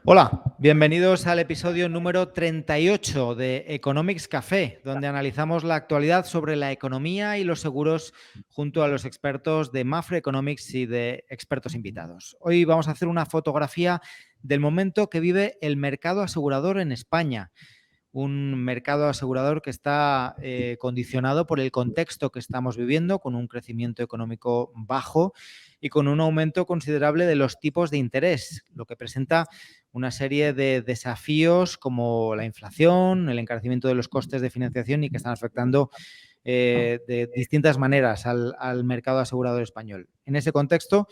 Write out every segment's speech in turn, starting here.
Hola, bienvenidos al episodio número 38 de Economics Café, donde analizamos la actualidad sobre la economía y los seguros junto a los expertos de Mapfre Economics y de expertos invitados. Hoy vamos a hacer una fotografía del momento que vive el mercado asegurador en España. Un mercado asegurador que está condicionado por el contexto que estamos viviendo, con un crecimiento económico bajo y con un aumento considerable de los tipos de interés, lo que presenta una serie de desafíos como la inflación, el encarecimiento de los costes de financiación y que están afectando de distintas maneras al mercado asegurador español. En ese contexto,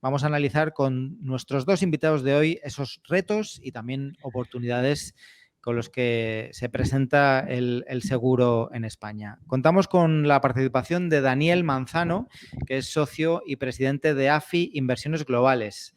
vamos a analizar con nuestros dos invitados de hoy esos retos y también oportunidades con los que se presenta el seguro en España. Contamos con la participación de Daniel Manzano, que es socio y presidente de AFI Inversiones Globales.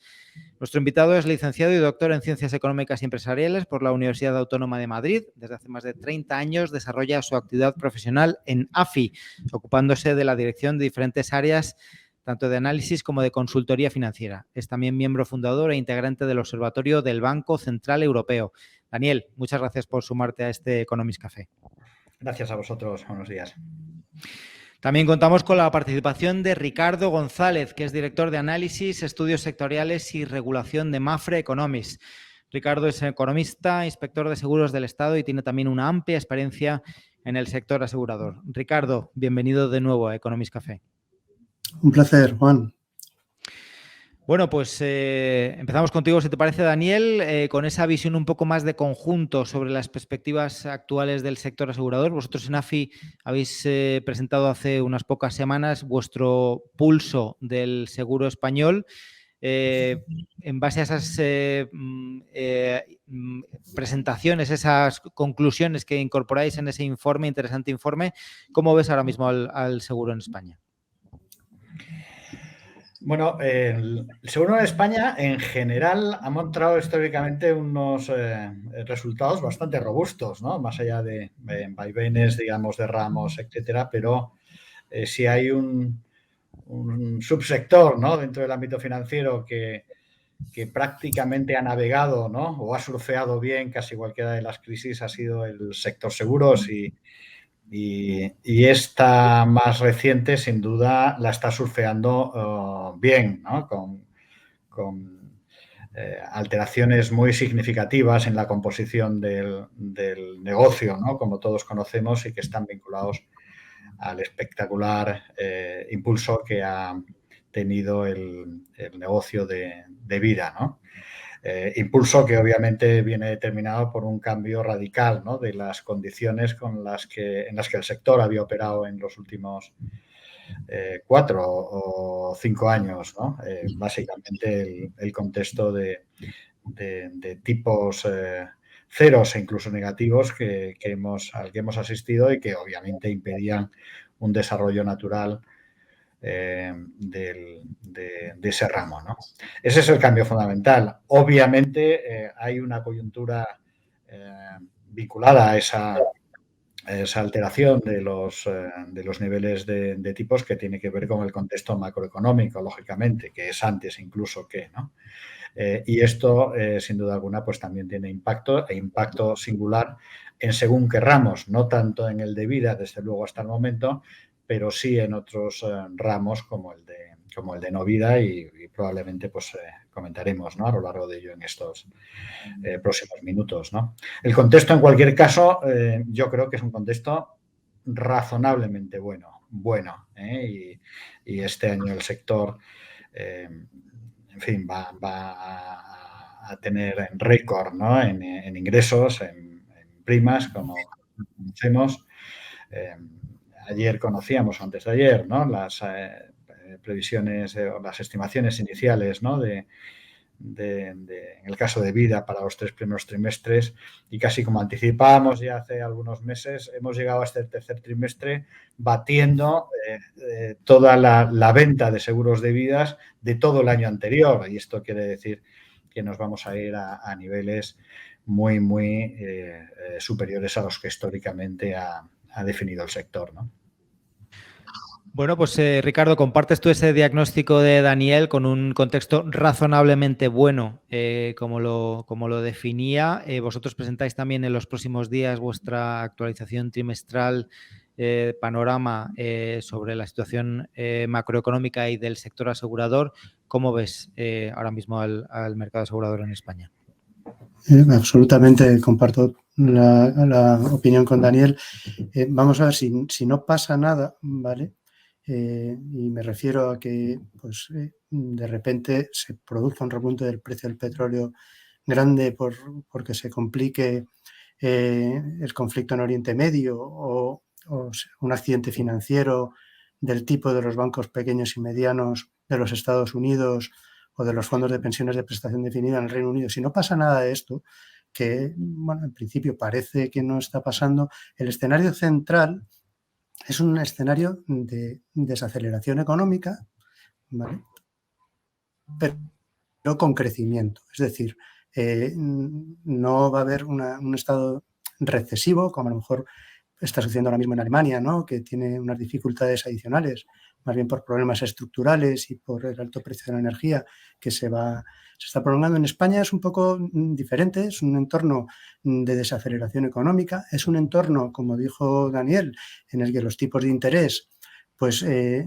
Nuestro invitado es licenciado y doctor en Ciencias Económicas y Empresariales por la Universidad Autónoma de Madrid. Desde hace más de 30 años desarrolla su actividad profesional en AFI, ocupándose de la dirección de diferentes áreas tanto de análisis como de consultoría financiera. Es también miembro fundador e integrante del Observatorio del Banco Central Europeo. Daniel, muchas gracias por sumarte a este Economics Café. Gracias a vosotros. Buenos días. También contamos con la participación de Ricardo González, que es director de análisis, estudios sectoriales y regulación de Mapfre Economics. Ricardo es economista, inspector de seguros del Estado y tiene también una amplia experiencia en el sector asegurador. Ricardo, bienvenido de nuevo a Economics Café. Un placer, Juan. Bueno, pues empezamos contigo, si te parece, Daniel, con esa visión un poco más de conjunto sobre las perspectivas actuales del sector asegurador. Vosotros en AFI habéis presentado hace unas pocas semanas vuestro pulso del seguro español. En base a esas presentaciones, esas conclusiones que incorporáis en ese informe, interesante informe, ¿cómo ves ahora mismo al seguro en España? Bueno, el seguro en España en general ha mostrado históricamente unos resultados bastante robustos, ¿no? Más allá de vaivenes, digamos, de ramos, etcétera, pero si hay un subsector, ¿no?, dentro del ámbito financiero que prácticamente ha navegado, ¿no?, o ha surfeado bien casi cualquiera de las crisis, ha sido el sector seguros y esta más reciente, sin duda, la está surfeando bien, ¿no?, con alteraciones muy significativas en la composición del negocio, ¿no?, como todos conocemos, y que están vinculados al espectacular impulso que ha tenido el negocio de vida, ¿no? Impulso que obviamente viene determinado por un cambio radical, ¿no?, de las condiciones en las que el sector había operado en los últimos 4 o 5 años, ¿no? Básicamente el contexto de tipos ceros e incluso negativos al que hemos asistido y que obviamente impedían un desarrollo natural de ese ramo, ¿no? Ese es el cambio fundamental. Obviamente hay una coyuntura vinculada a esa alteración de los niveles de tipos que tiene que ver con el contexto macroeconómico, lógicamente, que es antes incluso que, ¿no? Y esto, sin duda alguna, pues también tiene impacto singular en según qué ramos, no tanto en el de vida, desde luego, hasta el momento, pero sí en otros ramos como el de no vida y probablemente pues comentaremos, ¿no?, a lo largo de ello en estos próximos minutos, ¿no? El contexto, en cualquier caso, yo creo que es un contexto razonablemente bueno, y este año el sector en fin, va a tener récord, ¿no?, en ingresos, en primas, como conocemos. Ayer conocíamos, antes de ayer, ¿no?, las previsiones o las estimaciones iniciales, ¿no?, en el caso de vida para los 3 primeros trimestres, y casi como anticipábamos ya hace algunos meses, hemos llegado a este tercer trimestre batiendo toda la venta de seguros de vidas de todo el año anterior, y esto quiere decir que nos vamos a ir a niveles muy, muy superiores a los que históricamente ha definido el sector, ¿no? Bueno, pues Ricardo, compartes tú ese diagnóstico de Daniel con un contexto razonablemente bueno, como lo definía. Vosotros presentáis también en los próximos días vuestra actualización trimestral, panorama sobre la situación macroeconómica y del sector asegurador. ¿Cómo ves ahora mismo al mercado asegurador en España? Absolutamente comparto la opinión con Daniel. Vamos a ver, si no pasa nada, ¿vale? Y me refiero a que pues, de repente se produzca un repunte del precio del petróleo grande porque se complique el conflicto en Oriente Medio o un accidente financiero del tipo de los bancos pequeños y medianos de los Estados Unidos o de los fondos de pensiones de prestación definida en el Reino Unido. Si no pasa nada de esto, que bueno, en principio parece que no está pasando, el escenario central es un escenario de desaceleración económica, ¿vale? Pero con crecimiento. Es decir, no va a haber un estado recesivo, como a lo mejor está sucediendo ahora mismo en Alemania, ¿no? Que tiene unas dificultades adicionales, más bien por problemas estructurales y por el alto precio de la energía que se está prolongando. En España es un poco diferente, es un entorno de desaceleración económica, es un entorno, como dijo Daniel, en el que los tipos de interés pues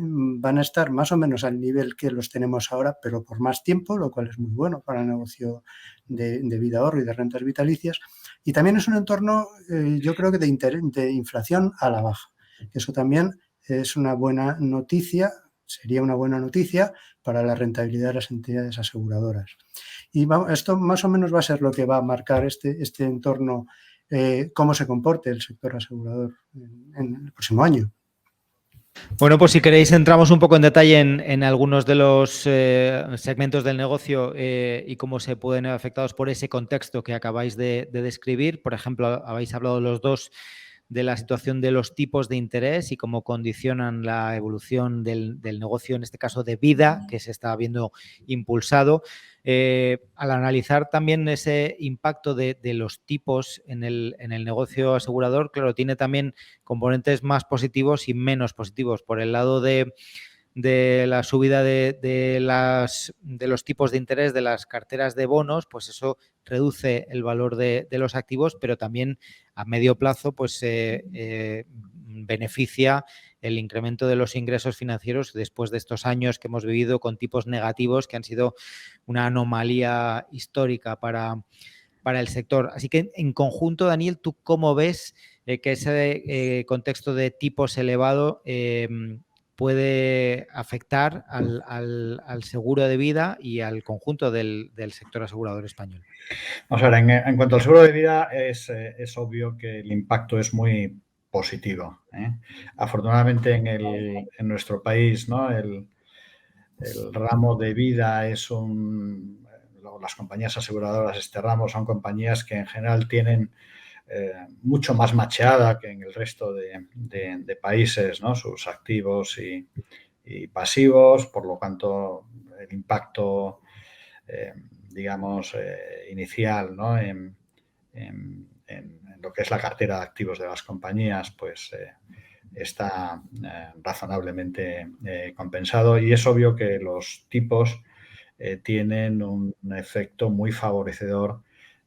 van a estar más o menos al nivel que los tenemos ahora, pero por más tiempo, lo cual es muy bueno para el negocio de vida ahorro y de rentas vitalicias. Y también es un entorno, yo creo que de inflación a la baja. Eso también es una buena noticia, sería una buena noticia para la rentabilidad de las entidades aseguradoras. Y esto más o menos va a ser lo que va a marcar este entorno, cómo se comporte el sector asegurador en el próximo año. Bueno, pues si queréis entramos un poco en detalle en algunos de los segmentos del negocio y cómo se pueden ver afectados por ese contexto que acabáis de describir. Por ejemplo, habéis hablado los dos de la situación de los tipos de interés y cómo condicionan la evolución del negocio, en este caso de vida, que se está viendo impulsado. Al analizar también ese impacto de los tipos en el negocio asegurador, claro, tiene también componentes más positivos y menos positivos. Por el lado de la subida de los tipos de interés de las carteras de bonos, pues eso reduce el valor de los activos, pero también a medio plazo pues beneficia el incremento de los ingresos financieros después de estos años que hemos vivido con tipos negativos que han sido una anomalía histórica para el sector. Así que en conjunto, Daniel, ¿tú cómo ves que ese contexto de tipos elevado puede afectar al seguro de vida y al conjunto del sector asegurador español? Vamos a ver, en cuanto al seguro de vida, es obvio que el impacto es muy positivo, ¿eh? Afortunadamente en nuestro país, ¿no? El ramo de vida las compañías aseguradoras, este ramo, son compañías que en general tienen mucho más macheada que en el resto de países, ¿no? Sus activos y pasivos, por lo tanto el impacto digamos inicial, ¿no? en lo que es la cartera de activos de las compañías, pues está razonablemente compensado, y es obvio que los tipos tienen un efecto muy favorecedor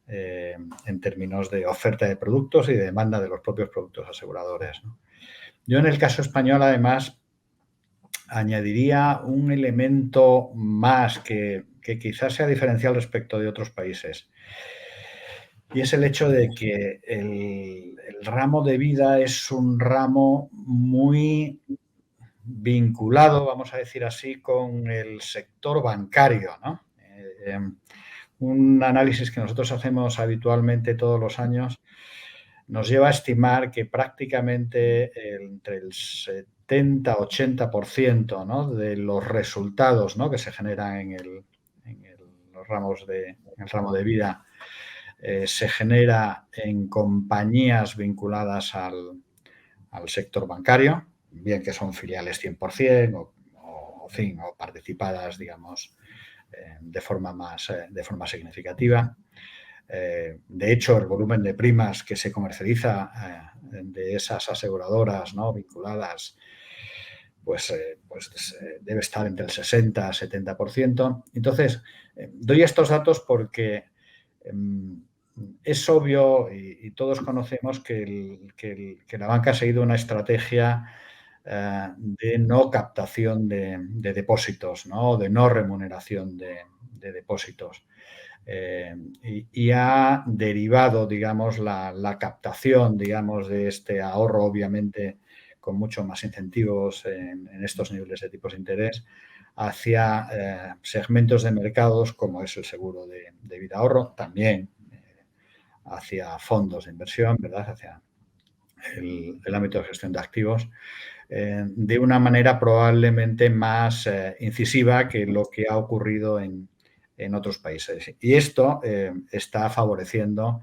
en términos de oferta de productos y de demanda de los propios productos aseguradores, ¿no? Yo en el caso español, además, añadiría un elemento más que quizás sea diferencial respecto de otros países, y es el hecho de que el ramo de vida es un ramo muy vinculado, vamos a decir así, con el sector bancario, ¿no? Un análisis que nosotros hacemos habitualmente todos los años nos lleva a estimar que prácticamente entre el 70-80%, ¿no? de los resultados, ¿no? que se generan en el ramo de vida se genera en compañías vinculadas al sector bancario, bien que son filiales 100% o participadas, digamos, de forma significativa. De hecho, el volumen de primas que se comercializa de esas aseguradoras, ¿no? vinculadas debe estar entre el 60 y 70%. Entonces, doy estos datos porque es obvio y todos conocemos que la banca ha seguido una estrategia de no captación de depósitos, ¿no? De no remuneración de depósitos. Y ha derivado, digamos, la captación, digamos, de este ahorro, obviamente, con mucho más incentivos en estos niveles de tipos de interés, hacia segmentos de mercados como es el seguro de vida ahorro, también hacia fondos de inversión, ¿verdad? Hacia el ámbito de gestión de activos, de una manera probablemente más incisiva que lo que ha ocurrido en otros países. Y esto está favoreciendo,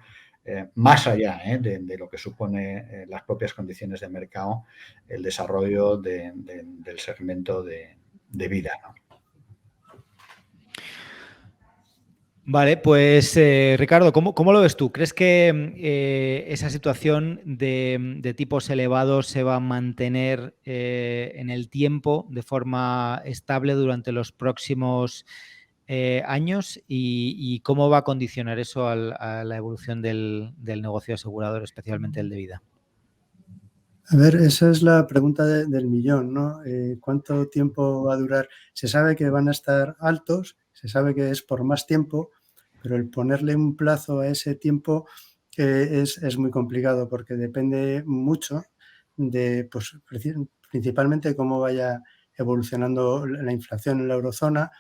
más allá de lo que supone las propias condiciones de mercado, el desarrollo del segmento de vida, ¿no? Vale, pues Ricardo, ¿cómo lo ves tú? ¿Crees que esa situación de tipos elevados se va a mantener en el tiempo de forma estable durante los próximos años? ¿Y cómo va a condicionar eso a la evolución del negocio asegurador, especialmente el de vida? A ver, esa es la pregunta del millón, ¿no? ¿Cuánto tiempo va a durar? Se sabe que van a estar altos, se sabe que es por más tiempo, pero el ponerle un plazo a ese tiempo es muy complicado porque depende mucho de, pues, principalmente cómo vaya evolucionando la inflación en la eurozona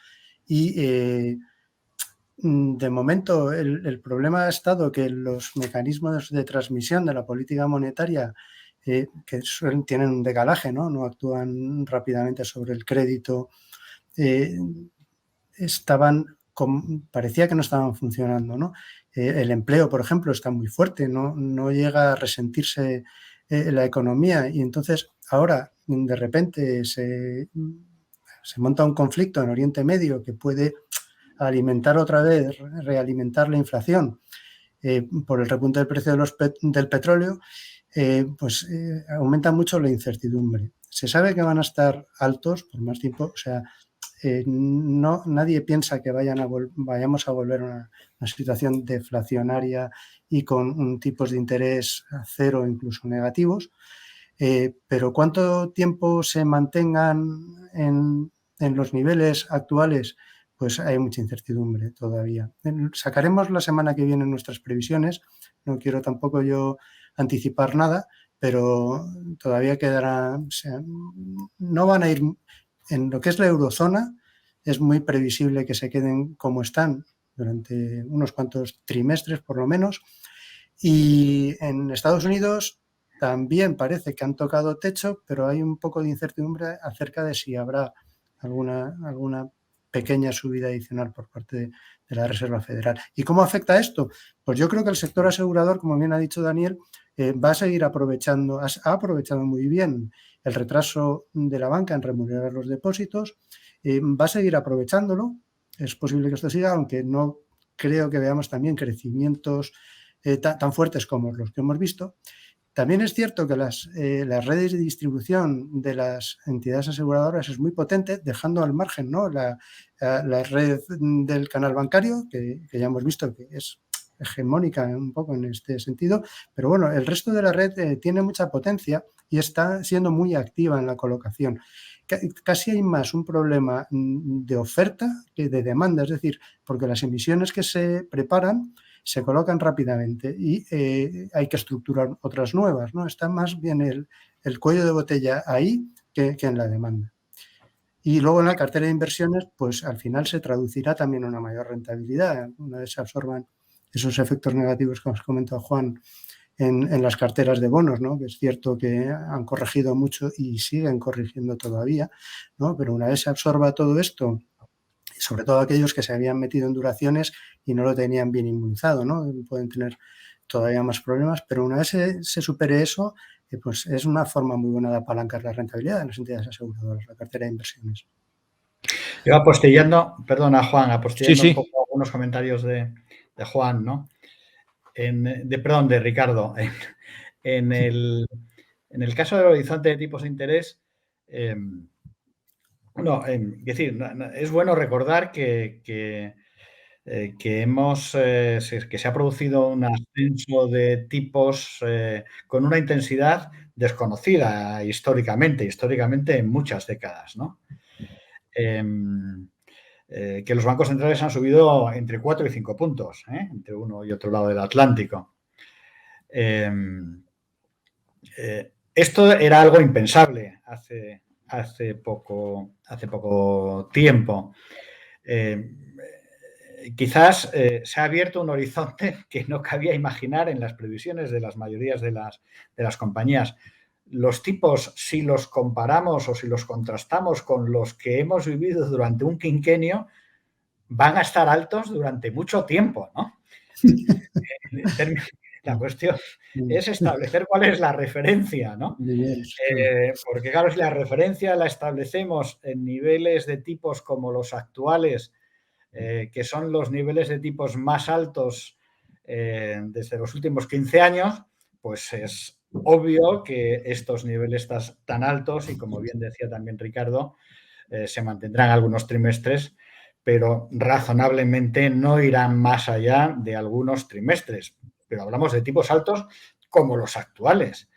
y de momento el problema ha estado que los mecanismos de transmisión de la política monetaria que tienen un decalaje, ¿no? Actúan rápidamente sobre el crédito, parecía que no estaban funcionando, ¿no? El empleo, por ejemplo, está muy fuerte, no llega a resentirse la economía y entonces ahora de repente se monta un conflicto en Oriente Medio que puede alimentar otra vez, realimentar la inflación por el repunte del precio del petróleo, aumenta mucho la incertidumbre. Se sabe que van a estar altos por más tiempo, o sea, nadie piensa que vayamos a volver a una situación deflacionaria y con tipos de interés a cero, incluso negativos, pero cuánto tiempo se mantengan en los niveles actuales, pues hay mucha incertidumbre todavía. Sacaremos la semana que viene nuestras previsiones, no quiero tampoco yo anticipar nada, pero todavía quedará, o sea, no van a ir, en lo que es la eurozona, es muy previsible que se queden como están durante unos cuantos trimestres por lo menos, y en Estados Unidos también parece que han tocado techo, pero hay un poco de incertidumbre acerca de si habrá alguna pequeña subida adicional por parte de la Reserva Federal. ¿Y cómo afecta esto? Pues yo creo que el sector asegurador, como bien ha dicho Daniel, va a seguir aprovechando, ha aprovechado muy bien el retraso de la banca en remunerar los depósitos, va a seguir aprovechándolo, es posible que esto siga, aunque no creo que veamos también crecimientos tan fuertes como los que hemos visto. También es cierto que las redes de distribución de las entidades aseguradoras es muy potente, dejando al margen, ¿no? la red del canal bancario, que ya hemos visto que es hegemónica un poco en este sentido, pero bueno, el resto de la red tiene mucha potencia y está siendo muy activa en la colocación. Casi hay más un problema de oferta que de demanda, es decir, porque las emisiones que se preparan se colocan rápidamente y hay que estructurar otras nuevas, ¿no? Está más bien el cuello de botella ahí que en la demanda. Y luego en la cartera de inversiones, pues al final se traducirá también una mayor rentabilidad, una vez se absorban esos efectos negativos que os comentado Juan en las carteras de bonos, ¿no? Que es cierto que han corregido mucho y siguen corrigiendo todavía, ¿no? Pero una vez se absorba todo esto, sobre todo aquellos que se habían metido en duraciones y no lo tenían bien inmunizado, ¿no? Pueden tener todavía más problemas, pero una vez se supere eso, pues es una forma muy buena de apalancar la rentabilidad de las entidades aseguradoras, la cartera de inversiones. Yo apostillando, perdona Juan, apostillando Sí. un poco algunos comentarios de Juan, ¿no? De Ricardo. En el caso del horizonte de tipos de interés, Es decir, es bueno recordar que se ha producido un ascenso de tipos con una intensidad desconocida históricamente en muchas décadas, ¿no? Que los bancos centrales han subido entre 4 y 5 puntos, entre uno y otro lado del Atlántico. Esto era algo impensable hace poco tiempo. Quizás se ha abierto un horizonte que no cabía imaginar en las previsiones de las mayorías de las compañías. Los tipos, si los comparamos o si los contrastamos con los que hemos vivido durante un quinquenio, van a estar altos durante mucho tiempo, ¿no? La cuestión es establecer cuál es la referencia, ¿no? Porque claro, si la referencia la establecemos en niveles de tipos como los actuales, que son los niveles de tipos más altos desde los últimos 15 años, pues es obvio que estos niveles tan altos, y como bien decía también Ricardo, se mantendrán algunos trimestres, pero razonablemente no irán más allá de algunos trimestres. Pero hablamos de tipos altos como los actuales.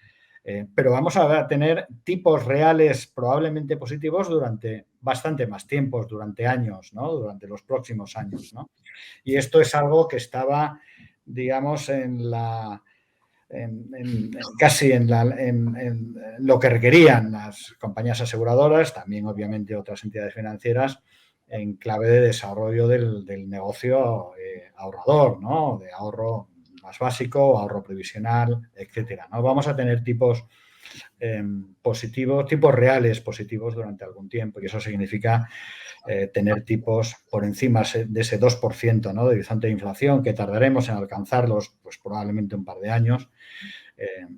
Pero vamos a tener tipos reales probablemente positivos durante bastante más tiempo, durante años, ¿no? Durante los próximos años, ¿no? Y esto es algo que estaba, digamos, casi en lo que requerían las compañías aseguradoras, también obviamente otras entidades financieras, en clave de desarrollo del negocio ahorrador, ¿no? De ahorro más básico, ahorro previsional, etcétera, ¿no? Vamos a tener tipos positivos, tipos reales positivos durante algún tiempo, y eso significa tener tipos por encima de ese 2%, ¿no? De horizonte de inflación, que tardaremos en alcanzarlos pues probablemente un par de años,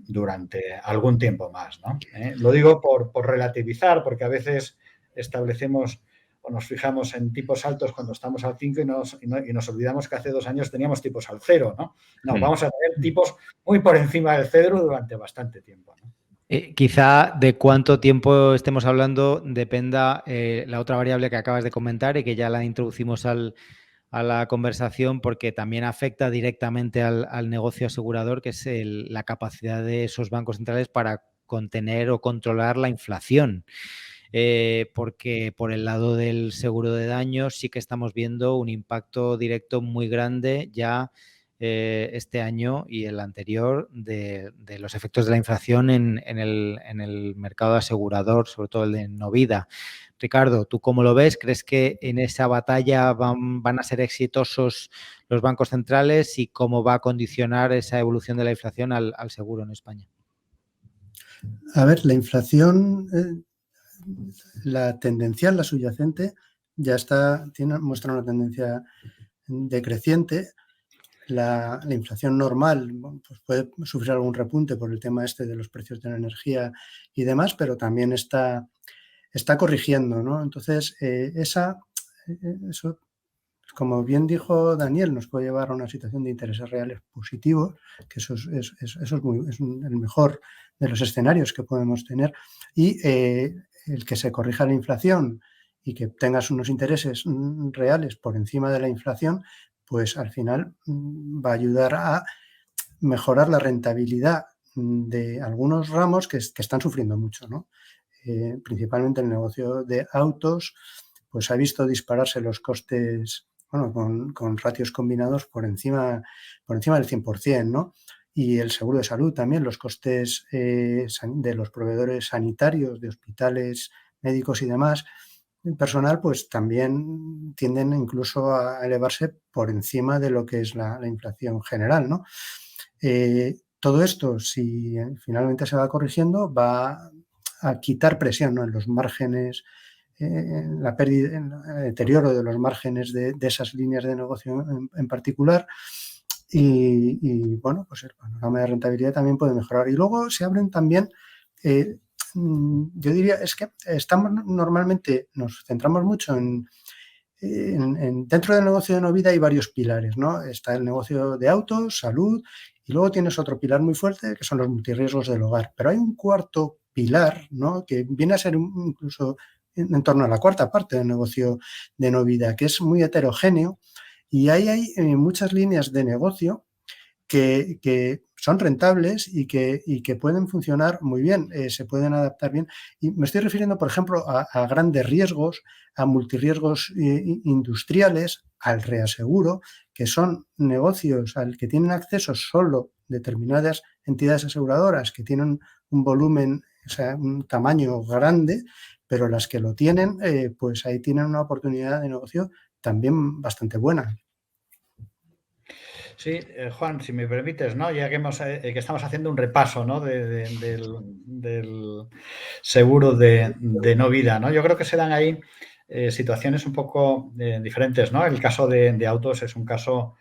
durante algún tiempo más, ¿no? Lo digo por relativizar, porque a veces establecemos o nos fijamos en tipos altos cuando estamos al 5 y nos olvidamos que hace 2 años teníamos tipos al 0, ¿no? No, vamos a tener tipos muy por encima del 0 durante bastante tiempo, ¿no? Quizá de cuánto tiempo estemos hablando dependa la otra variable que acabas de comentar y que ya la introducimos a la conversación, porque también afecta directamente al negocio asegurador, que es la capacidad de esos bancos centrales para contener o controlar la inflación. Porque por el lado del seguro de daños sí que estamos viendo un impacto directo muy grande ya este año y el anterior de los efectos de la inflación en el mercado asegurador, sobre todo el de no vida. Ricardo, ¿tú cómo lo ves? ¿Crees que en esa batalla van a ser exitosos los bancos centrales y cómo va a condicionar esa evolución de la inflación al seguro en España? A ver, la inflación, la tendencial, la subyacente, ya muestra una tendencia decreciente. La inflación normal pues puede sufrir algún repunte por el tema de los precios de la energía y demás, pero también está corrigiendo, ¿no? Entonces, eso, como bien dijo Daniel, nos puede llevar a una situación de intereses reales positivos, que eso es el mejor de los escenarios que podemos tener, y el que se corrija la inflación y que tengas unos intereses reales por encima de la inflación, pues al final va a ayudar a mejorar la rentabilidad de algunos ramos que están sufriendo mucho, ¿no? Principalmente el negocio de autos, pues ha visto dispararse los costes, bueno, con ratios combinados por encima del 100%, ¿no? Y el seguro de salud también, los costes de los proveedores sanitarios, de hospitales, médicos y demás, el personal, pues también tienden incluso a elevarse por encima de lo que es la inflación general, ¿no? Todo esto, si finalmente se va corrigiendo, va a quitar presión, ¿no?, en los márgenes, la pérdida, el deterioro de los márgenes de esas líneas de negocio en particular. Y bueno, pues el panorama de rentabilidad también puede mejorar. Y luego se abren también, yo diría, es que normalmente nos centramos mucho dentro del negocio de no vida hay varios pilares, ¿no? Está el negocio de autos, salud, y luego tienes otro pilar muy fuerte que son los multirriesgos del hogar. Pero hay un cuarto pilar, ¿no? Que viene a ser incluso en torno a la cuarta parte del negocio de no vida, que es muy heterogéneo, y ahí hay muchas líneas de negocio que son rentables y que pueden funcionar muy bien, se pueden adaptar bien. Y me estoy refiriendo, por ejemplo, a grandes riesgos, a multirriesgos industriales, al reaseguro, que son negocios al que tienen acceso solo determinadas entidades aseguradoras que tienen un volumen, o sea, un tamaño grande, pero las que lo tienen, pues ahí tienen una oportunidad de negocio también bastante buena. Sí, Juan, si me permites, ¿no? Ya que estamos haciendo un repaso, ¿no? del seguro de no vida, ¿no? Yo creo que se dan ahí situaciones un poco diferentes, ¿no? El caso de autos es un caso,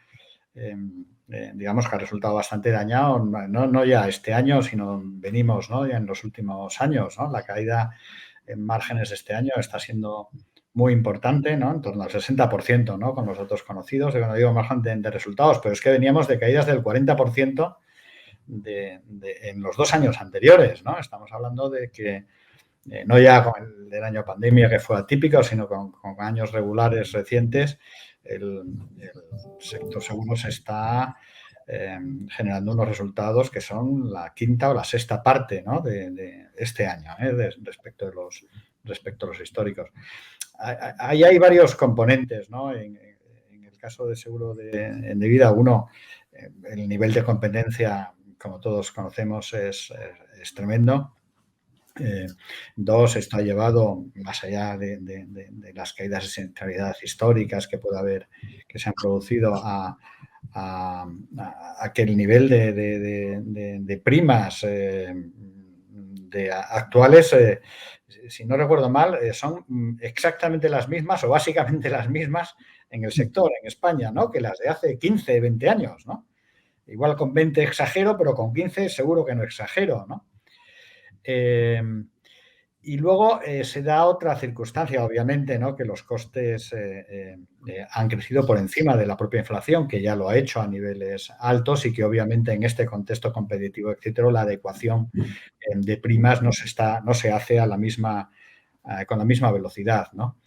digamos, que ha resultado bastante dañado, no ya este año, sino venimos, ¿no? Ya en los últimos años, ¿no? La caída en márgenes de este año está siendo muy importante, ¿no? En torno al 60%, ¿no? Con los datos conocidos, cuando digo margen de resultados, pero es que veníamos de caídas del 40% en los 2 años anteriores, ¿no? Estamos hablando de que no ya con el del año pandemia, que fue atípico, sino con años regulares recientes, el sector seguros está generando unos resultados que son la quinta o la sexta parte, ¿no? de este año, respecto a los históricos. Ahí hay varios componentes, ¿no? En el caso de seguro de vida, uno, el nivel de competencia, como todos conocemos, es tremendo. Dos, esto ha llevado, más allá de las caídas de sinistralidad históricas que puede haber, que se han producido, a que el nivel de primas actuales, si no recuerdo mal, son exactamente las mismas o básicamente las mismas en el sector, en España, ¿no? Que las de hace 15, 20 años, ¿no? Igual con 20 exagero, pero con 15 seguro que no exagero, ¿no? Y luego se da otra circunstancia, obviamente, ¿no? Que los costes han crecido por encima de la propia inflación, que ya lo ha hecho a niveles altos y que obviamente en este contexto competitivo, etcétera, la adecuación de primas no se hace a la misma, con la misma velocidad, ¿no?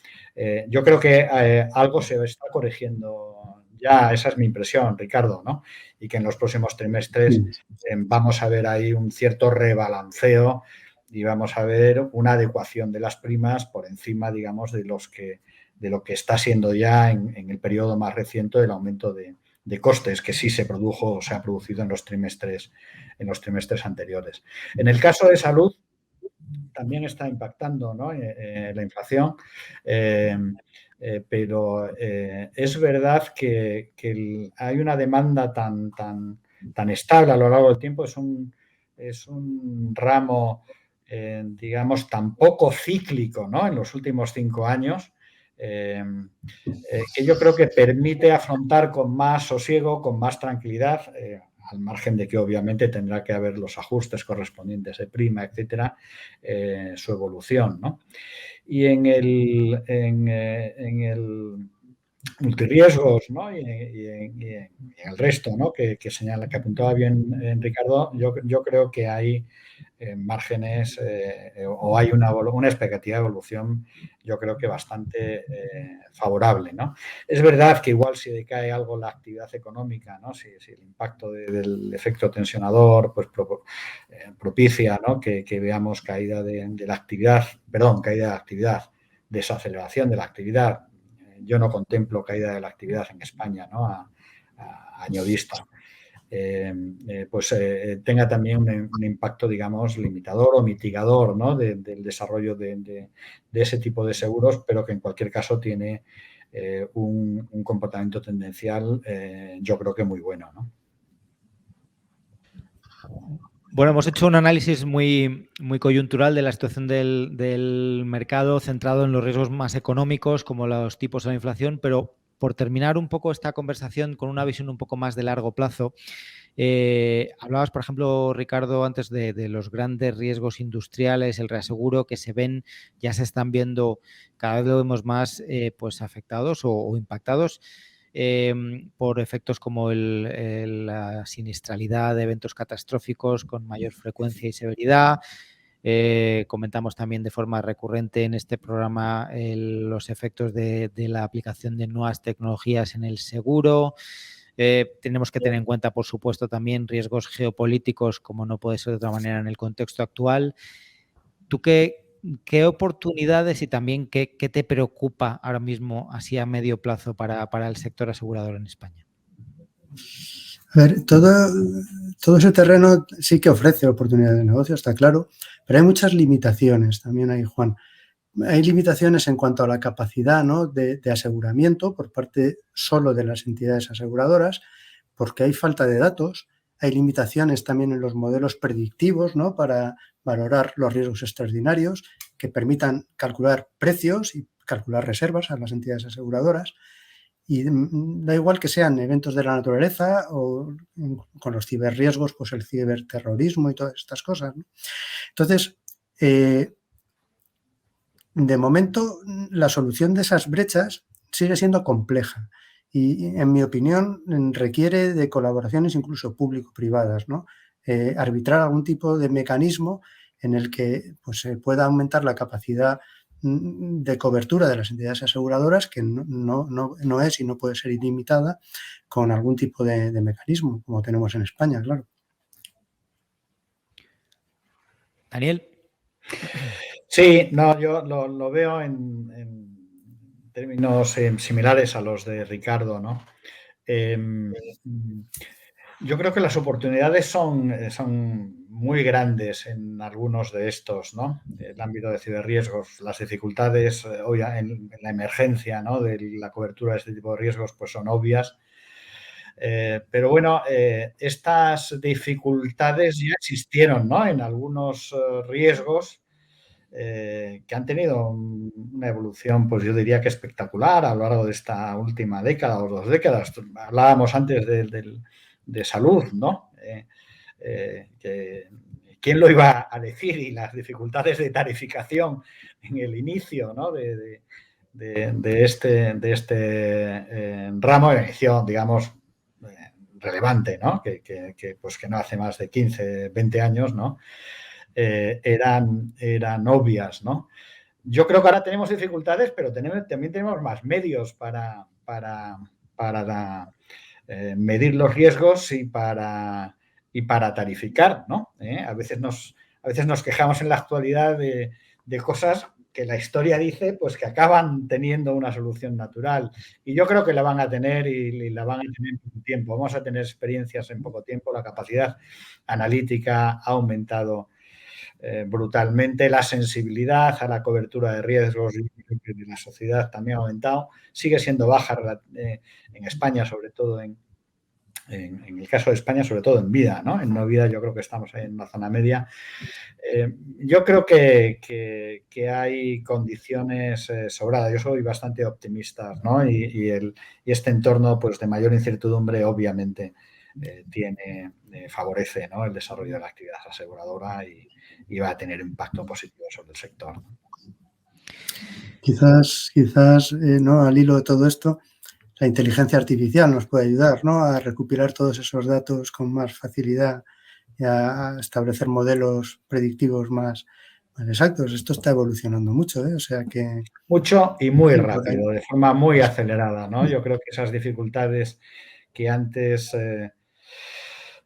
Yo creo que algo se está corrigiendo ya, esa es mi impresión, Ricardo, ¿no? Y que en los próximos trimestres vamos a ver ahí un cierto rebalanceo y vamos a ver una adecuación de las primas por encima, digamos, de lo que está siendo ya en el periodo más reciente el aumento de costes que sí se produjo o se ha producido en los trimestres anteriores. En el caso de salud también está impactando, ¿no? La inflación, pero es verdad que hay una demanda tan estable a lo largo del tiempo, es un ramo, digamos, tan poco cíclico, ¿no? En los últimos 5 años, que yo creo que permite afrontar con más sosiego, con más tranquilidad, al margen de que obviamente tendrá que haber los ajustes correspondientes de prima, etcétera, su evolución, ¿no? Y en el multirriesgos, ¿no? y en el resto, ¿no? que señala, que apuntaba bien Ricardo, yo creo que hay márgenes o hay una expectativa de evolución, yo creo que bastante favorable, ¿no? Es verdad que igual si decae algo la actividad económica, ¿no? Si el impacto del efecto tensionador pues propicia, ¿no? que veamos caída de la actividad, desaceleración de la actividad. Yo no contemplo caída de la actividad en España, ¿no? a año vista. Tenga también un impacto, digamos, limitador o mitigador, ¿no? del desarrollo de ese tipo de seguros, pero que en cualquier caso tiene un comportamiento tendencial, yo creo que muy bueno, ¿no? Bueno, hemos hecho un análisis muy, muy coyuntural de la situación del mercado, centrado en los riesgos más económicos, como los tipos de la inflación, pero por terminar un poco esta conversación con una visión un poco más de largo plazo, hablabas, por ejemplo, Ricardo, antes de los grandes riesgos industriales, el reaseguro, que se ven, ya se están viendo, cada vez lo vemos más pues afectados o impactados por efectos como la sinistralidad de eventos catastróficos con mayor frecuencia y severidad, Comentamos también de forma recurrente en este programa los efectos de la aplicación de nuevas tecnologías en el seguro. Tenemos que tener en cuenta, por supuesto, también riesgos geopolíticos, como no puede ser de otra manera en el contexto actual. ¿Tú qué oportunidades y también qué te preocupa ahora mismo, así a medio plazo, para el sector asegurador en España? A ver, todo ese terreno sí que ofrece oportunidades de negocio, está claro, pero hay muchas limitaciones también ahí, Juan. Hay limitaciones en cuanto a la capacidad, ¿no?, de aseguramiento por parte solo de las entidades aseguradoras, porque hay falta de datos. Hay limitaciones también en los modelos predictivos, ¿no?, para valorar los riesgos extraordinarios que permitan calcular precios y calcular reservas a las entidades aseguradoras. Y da igual que sean eventos de la naturaleza o con los ciberriesgos, pues el ciberterrorismo y todas estas cosas, ¿no? Entonces, de momento, la solución de esas brechas sigue siendo compleja y, en mi opinión, requiere de colaboraciones incluso público-privadas, ¿no? Arbitrar algún tipo de mecanismo en el que pues, se pueda aumentar la capacidad de cobertura de las entidades aseguradoras, que no es y no puede ser ilimitada, con algún tipo de mecanismo, como tenemos en España, claro. Daniel. Sí, no, yo lo veo en términos similares a los de Ricardo, ¿no? Yo creo que las oportunidades son muy grandes en algunos de estos, ¿no? El ámbito de ciberriesgos, las dificultades hoy en la emergencia, ¿no?, de la cobertura de este tipo de riesgos, pues son obvias. Pero bueno, estas dificultades ya existieron, ¿no?, en algunos riesgos que han tenido una evolución, pues yo diría que espectacular a lo largo de esta última década o 2 décadas. Hablábamos antes de salud, ¿no? ¿Quién lo iba a decir? Y las dificultades de tarificación en el inicio, ¿no?, de este ramo de inicio, digamos, relevante, ¿no? Pues que no hace más de 15, 20 años, ¿no? Eran obvias, ¿no? Yo creo que ahora tenemos dificultades, pero también tenemos más medios para medir los riesgos y para tarificar, ¿no? A veces nos quejamos en la actualidad de cosas que la historia dice pues que acaban teniendo una solución natural, y yo creo que la van a tener y la van a tener en poco tiempo. Vamos a tener experiencias en poco tiempo, la capacidad analítica ha aumentado brutalmente, la sensibilidad a la cobertura de riesgos de la sociedad también ha aumentado, sigue siendo baja en España, sobre todo en el caso de España, sobre todo en vida, ¿no? En no vida yo creo que estamos ahí en una zona media. Yo creo que hay condiciones sobradas. Yo soy bastante optimista, ¿no? Y este entorno pues, de mayor incertidumbre obviamente favorece, ¿no?, el desarrollo de la actividad aseguradora y va a tener impacto positivo sobre el sector. Quizás ¿no?, al hilo de todo esto, la inteligencia artificial nos puede ayudar, ¿no?, a recopilar todos esos datos con más facilidad y a establecer modelos predictivos más exactos. Esto está evolucionando mucho, ¿eh? O sea que... Mucho y muy rápido, de forma muy acelerada, ¿no? Yo creo que esas dificultades que antes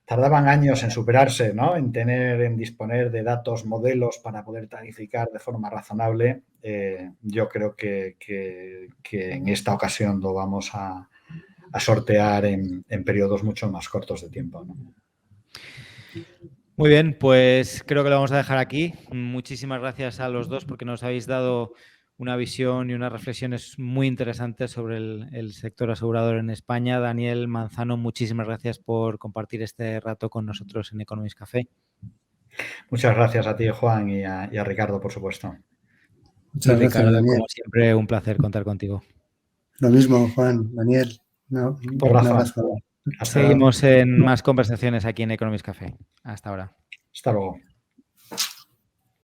tardaban años en superarse, ¿no?, en disponer de datos, modelos para poder tarificar de forma razonable, yo creo que en esta ocasión lo vamos a sortear en periodos mucho más cortos de tiempo, ¿no? Muy bien, pues creo que lo vamos a dejar aquí. Muchísimas gracias a los dos porque nos habéis dado una visión y unas reflexiones muy interesantes sobre el sector asegurador en España. Daniel Manzano, muchísimas gracias por compartir este rato con nosotros en Economics Café. Muchas gracias a ti, Juan, y a Ricardo, por supuesto. Muchas gracias, Ricardo, Daniel. como siempre, un placer contar contigo. Lo mismo, Juan, Daniel. Por razón. Un abrazo. Seguimos en más conversaciones aquí en Economics Café. Hasta ahora. Hasta luego.